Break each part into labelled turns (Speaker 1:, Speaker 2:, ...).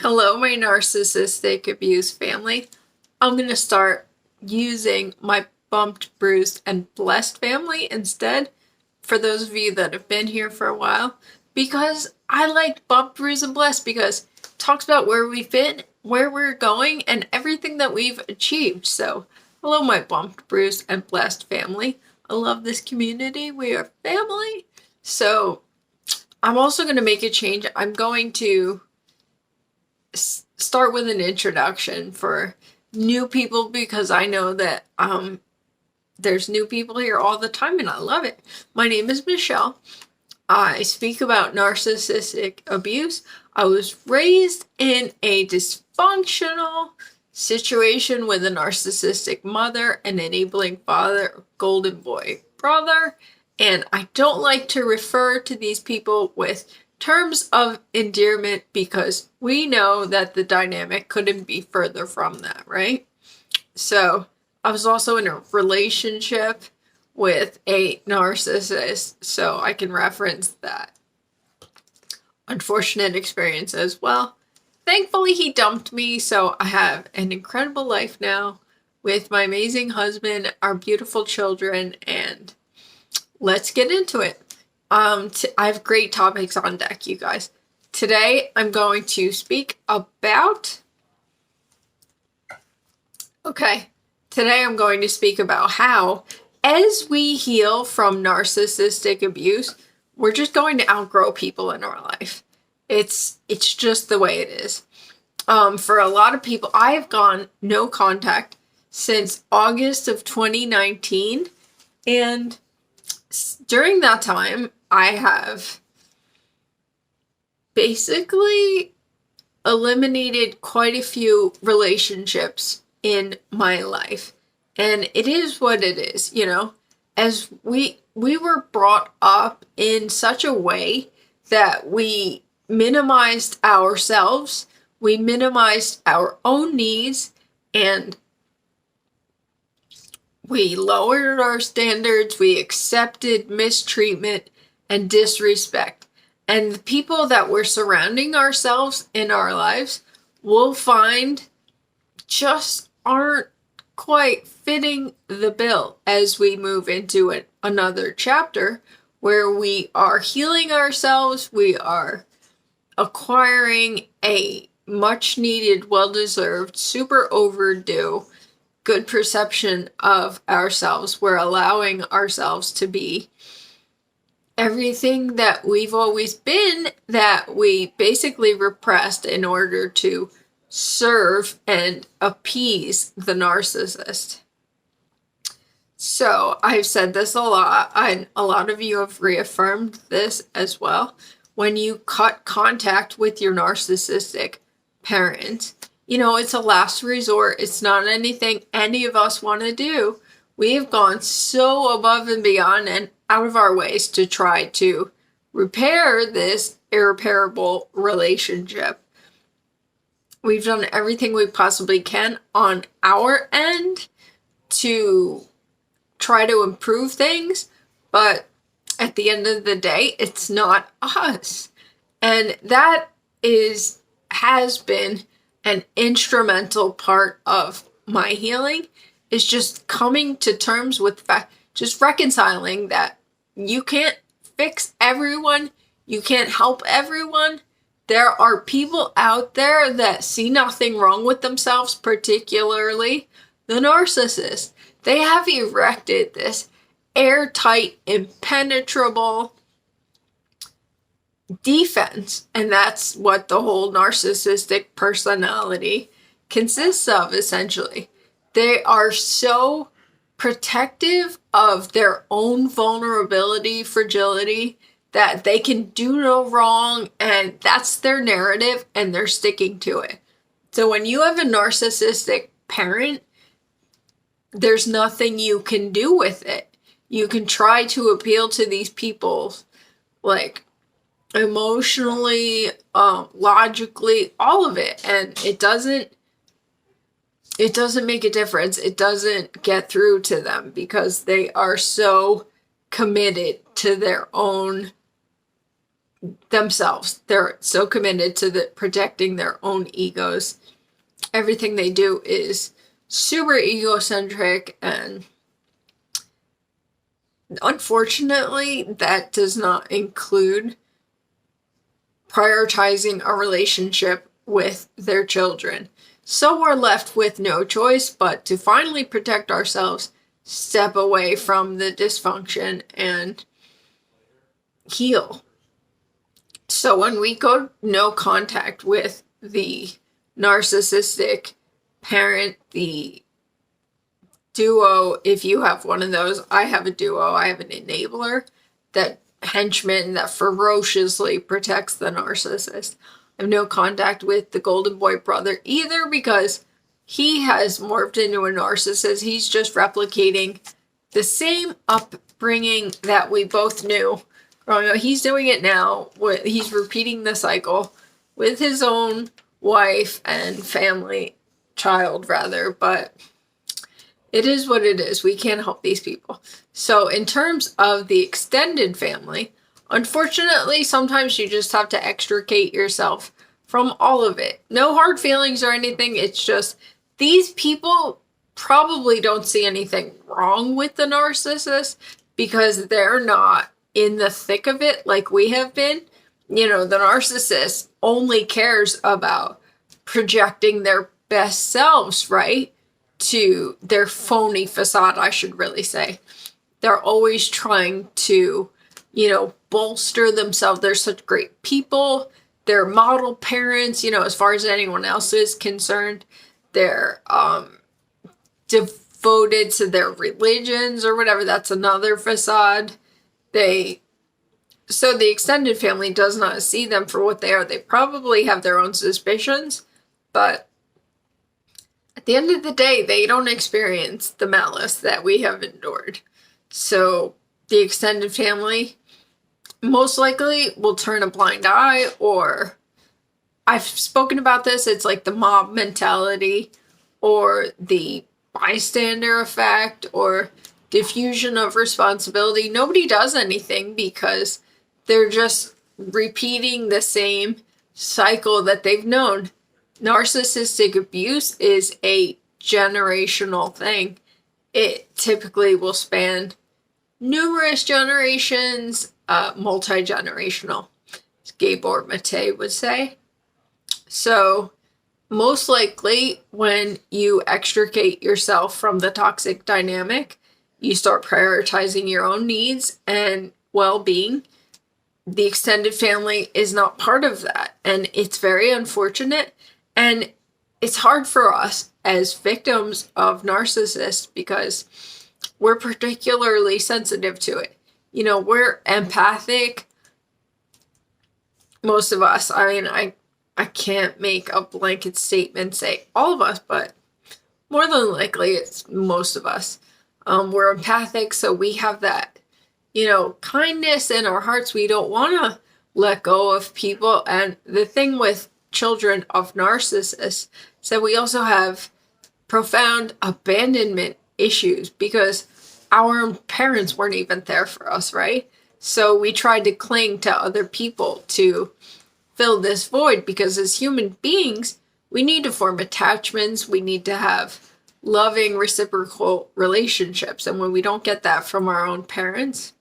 Speaker 1: Hello, my narcissistic abuse family. I'm going to start using my bumped, bruised, and blessed family instead for those of you that have been here for a while because I like bumped, bruised, and blessed because it talks about where we've been, where we're going, and everything that we've achieved. So, hello, my bumped, bruised, and blessed family. I love this community. We are family. So, I'm also going to make a change. I'm going to start with an introduction for new people because I know that there's new people here all the time and I love it. My name is Michelle. I speak about narcissistic abuse. I was raised in a dysfunctional situation with a narcissistic mother, an enabling father, golden boy brother, and I don't like to refer to these people with terms of endearment because we know that the dynamic couldn't be further from that, right? So I was also in a relationship with a narcissist, so I can reference that unfortunate experience as well. Thankfully, he dumped me, so I have an incredible life now with my amazing husband, our beautiful children, and let's get into it. I have great topics on deck, you guys. Today, I'm going to speak about... Today I'm going to speak about how, as we heal from narcissistic abuse, we're just going to outgrow people in our life. It's just the way it is. For a lot of people, I have gone no contact since August of 2019, and during that time, I have basically eliminated quite a few relationships in my life. And it is what it is, you know, as we were brought up in such a way that we minimized ourselves, we minimized our own needs, and we lowered our standards, we accepted mistreatment and disrespect. And the people that we're surrounding ourselves in our lives will find just aren't quite fitting the bill as we move into another chapter where we are healing ourselves, we are acquiring a much needed, well-deserved, super overdue good perception of ourselves. We're allowing ourselves to be everything that we've always been, that we basically repressed in order to serve and appease the narcissist. So I've said this a lot, and a lot of you have reaffirmed this as well. When you cut contact with your narcissistic parent, you know, it's a last resort. It's not anything any of us want to do. We have gone so above and beyond and out of our ways to try to repair this irreparable relationship. We've done everything we possibly can on our end to try to improve things, but at the end of the day, it's not us. And that has been an instrumental part of my healing, is just coming to terms with just reconciling that you can't fix everyone, you can't help everyone. There are people out there that see nothing wrong with themselves, particularly the narcissist. They have erected this airtight, impenetrable defense, and that's what the whole narcissistic personality consists of, essentially. They are so protective of their own vulnerability, fragility, that they can do no wrong, and that's their narrative, and they're sticking to it. So when you have a narcissistic parent, there's nothing you can do with it. You can try to appeal to these people, like, emotionally, logically, all of it, and it doesn't make a difference. It doesn't get through to them because they are so committed to their own themselves. They're so committed to protecting their own egos. Everything they do is super egocentric, and unfortunately, that does not include prioritizing a relationship with their children. So we're left with no choice but to finally protect ourselves, step away from the dysfunction, and heal. So when we go no contact with the narcissistic parent, the duo, if you have one of those, I have a duo, I have an enabler, that henchman that ferociously protects the narcissist. I have no contact with the golden boy brother either, because he has morphed into a narcissist. He's just replicating the same upbringing that we both knew growing up. He's doing it now. He's repeating the cycle with his own wife and family, child rather, but it is what it is. We can't help these people. So in terms of the extended family, unfortunately, sometimes you just have to extricate yourself from all of it. No hard feelings or anything. It's just these people probably don't see anything wrong with the narcissist because they're not in the thick of it like we have been. You know, the narcissist only cares about projecting their best selves, right? To their phony facade, I should really say. They're always trying to, bolster themselves. They're such great people. They're model parents, as far as anyone else is concerned. They're devoted to their religions or whatever. That's another facade. So the extended family does not see them for what they are. They probably have their own suspicions, but at the end of the day, they don't experience the malice that we have endured. So the extended family most likely will turn a blind eye, or I've spoken about this, it's like the mob mentality or the bystander effect or diffusion of responsibility. Nobody does anything because they're just repeating the same cycle that they've known. Narcissistic abuse is a generational thing. It typically will span numerous generations, multi-generational, as Gabor Mate would say. So most likely when you extricate yourself from the toxic dynamic, you start prioritizing your own needs and well-being. The extended family is not part of that, and it's very unfortunate. And it's hard for us as victims of narcissists because we're particularly sensitive to it. We're empathic. Most of us. I mean, I can't make a blanket statement say all of us, but more than likely it's most of us. We're empathic, so we have that, kindness in our hearts. We don't want to let go of people. And the thing with children of narcissists is that we also have profound abandonment issues because our parents weren't even there for us, right? So we tried to cling to other people to fill this void because as human beings, we need to form attachments. We need to have loving reciprocal relationships. And when we don't get that from our own parents,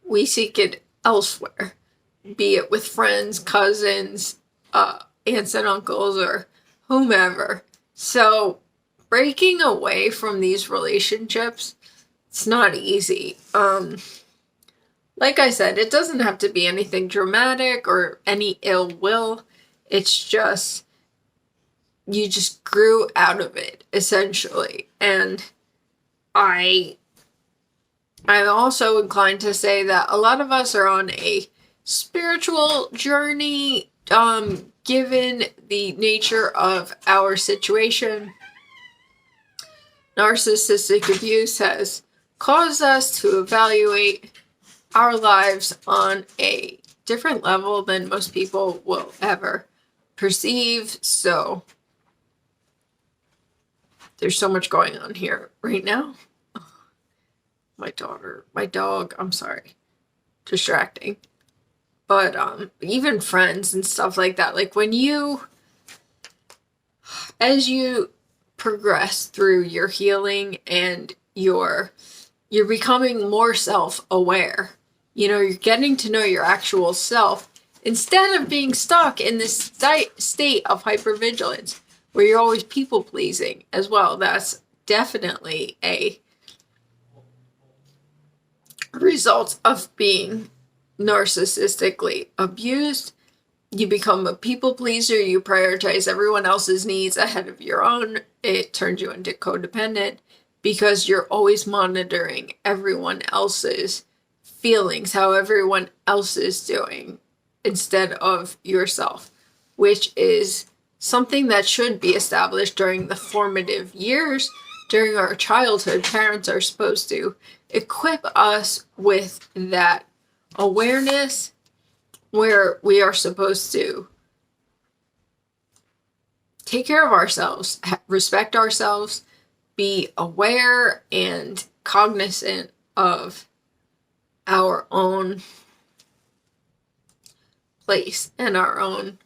Speaker 1: we seek it elsewhere, be it with friends, cousins, aunts and uncles, or whomever. So breaking away from these relationships, it's not easy. Like I said, it doesn't have to be anything dramatic or any ill will. It's just, you just grew out of it, essentially. And I'm also inclined to say that a lot of us are on a spiritual journey, given the nature of our situation. Narcissistic abuse has caused us to evaluate our lives on a different level than most people will ever perceive. So there's so much going on here right now. My dog, I'm sorry. Distracting. but even friends and stuff like that. Like as you progress through your healing and you're becoming more self-aware, you're getting to know your actual self instead of being stuck in this state of hypervigilance where you're always people-pleasing as well. That's definitely a result of being narcissistically abused. You become a people pleaser. You prioritize everyone else's needs ahead of your own. It turns you into codependent because you're always monitoring everyone else's feelings, how everyone else is doing, instead of yourself, which is something that should be established during the formative years. During our childhood, parents are supposed to equip us with that awareness where we are supposed to take care of ourselves, respect ourselves, be aware and cognizant of our own place and our own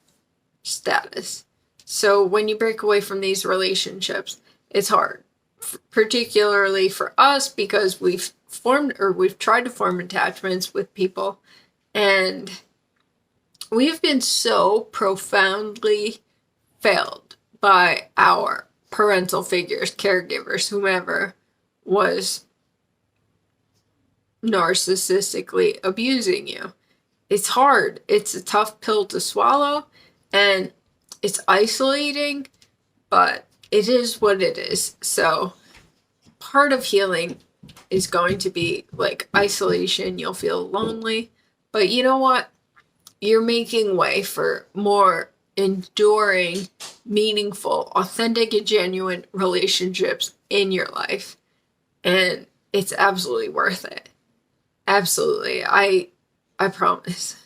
Speaker 1: status. So when you break away from these relationships, it's hard, particularly for us, because we've tried to form attachments with people, and we've been so profoundly failed by our parental figures, caregivers, whomever was narcissistically abusing you. It's hard. It's a tough pill to swallow, and it's isolating, but it is what it is. So part of healing is going to be like isolation. You'll feel lonely, but you know what? You're making way for more enduring, meaningful, authentic, and genuine relationships in your life. And it's absolutely worth it. Absolutely. I promise.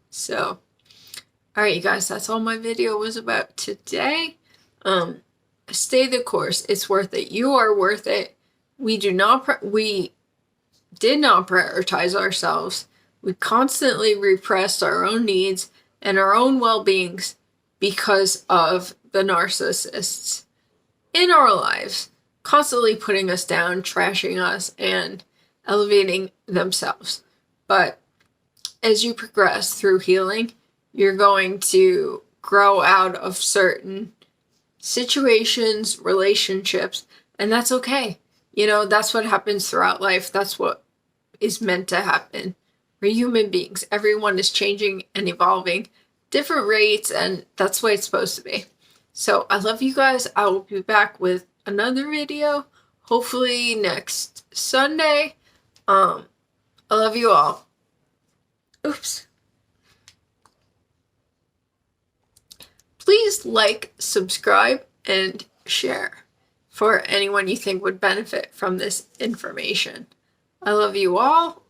Speaker 1: So, all right, you guys, that's all my video was about today. Stay the course. It's worth it. You are worth it. We did not prioritize ourselves. We constantly repressed our own needs and our own well-beings because of the narcissists in our lives, constantly putting us down, trashing us, and elevating themselves. But as you progress through healing, you're going to grow out of certain situations, relationships, and that's okay. That's what happens throughout life. That's what is meant to happen. We're human beings. Everyone is changing and evolving, different rates, and that's the way it's supposed to be. So I love you guys. I will be back with another video, hopefully next Sunday. I love you all. Oops. Please like, subscribe, and share for anyone you think would benefit from this information. I love you all.